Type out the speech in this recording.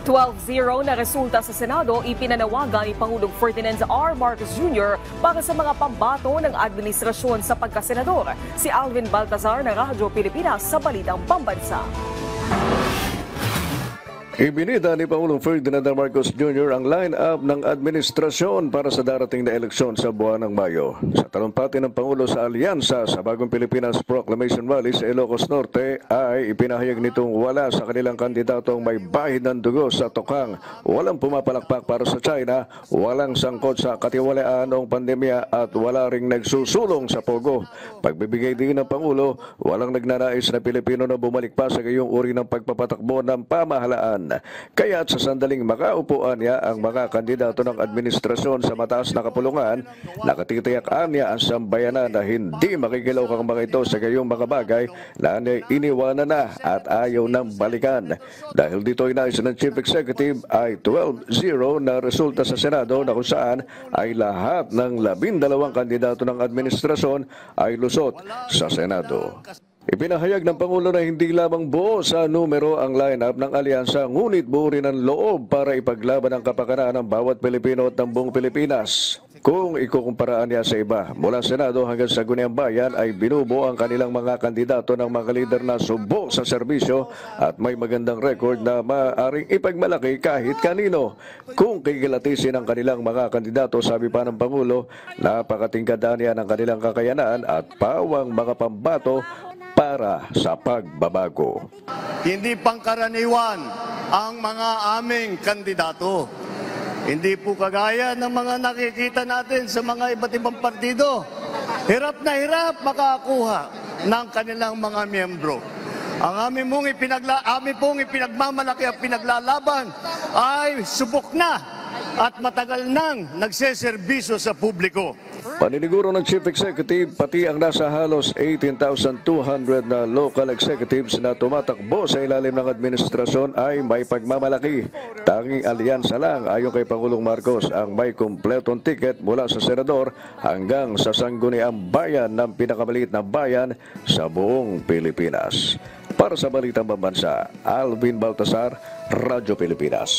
12-0 na resulta sa Senado, ipinanawagan ni Pangulong Ferdinand R. Marcos Jr. para sa mga pambato ng administrasyon sa pagkasenador. Si Alvin Baltazar ng Radyo Pilipinas sa Balitang Pambansa. Ibinida ni Pangulong Ferdinand R. Marcos Jr. ang line-up ng administrasyon para sa darating na eleksyon sa buwan ng Mayo. Sa talumpati ng Pangulo sa alyansa sa Bagong Pilipinas Proclamation Rally sa Ilocos Norte ay ipinahayag nitong wala sa kanilang kandidato ang may bahid ng dugo sa tukang, walang pumapalakpak para sa China, walang sangkot sa katiwalaan noong pandemya at wala ring nagsusulong sa pogo. Pagbibigay din ng Pangulo, walang nagnanais na Pilipino na bumalik pa sa gayong uri ng pagpapatakbo ng pamahalaan. Kaya't sa sandaling makaupuan niya ang mga kandidato ng administrasyon sa mataas na kapulungan, nakatitiyak niya ang sambayanan na hindi makikilaw ang mga ito sa gayong mga bagay na iniwanan na at ayaw nang balikan. Dahil dito ay nais ng Chief Executive ay 12-0 na resulta sa Senado na kung saan ay lahat ng 12 kandidato ng administrasyon ay lusot sa Senado. Ipinahayag ng Pangulo na hindi lamang buo sa numero ang lineup ng alyansa, ngunit buo rin ang loob para ipaglaban ang kapakanan ng bawat Pilipino at ng buong Pilipinas. Kung ikukumparaan niya sa iba, mula Senado hanggang sa Guniang Bayan ay binubuo ang kanilang mga kandidato ng mga lider na subo sa serbisyo at may magandang record na maaaring ipagmalaki kahit kanino. Kung kikilatisin ang kanilang mga kandidato, sabi pa ng Pangulo, napakatingkadaan niya ng kanilang kakayanan at pawang mga pambato para sa pagbabago. Hindi pangkaraniwan ang mga aming kandidato. Hindi po kagaya ng mga nakikita natin sa mga iba't ibang partido. Hirap na hirap makakuha ng kanilang mga miyembro. Ang aming pong ipinagmamalaki at pinaglalaban ay subok na at matagal nang nagseserbisyo sa publiko. Paniniguro ng Chief Executive, pati ang nasa halos 18,200 na local executives na tumatakbo sa ilalim ng administrasyon ay may pagmamalaki. Tanging alyansa lang ayon kay Pangulong Marcos ang may kumpletong ticket mula sa senador hanggang sa sangguniang bayan ng pinakamaliit na bayan sa buong Pilipinas. Para sa Balitang Pambansa, Alvin Baltazar, Radyo Pilipinas.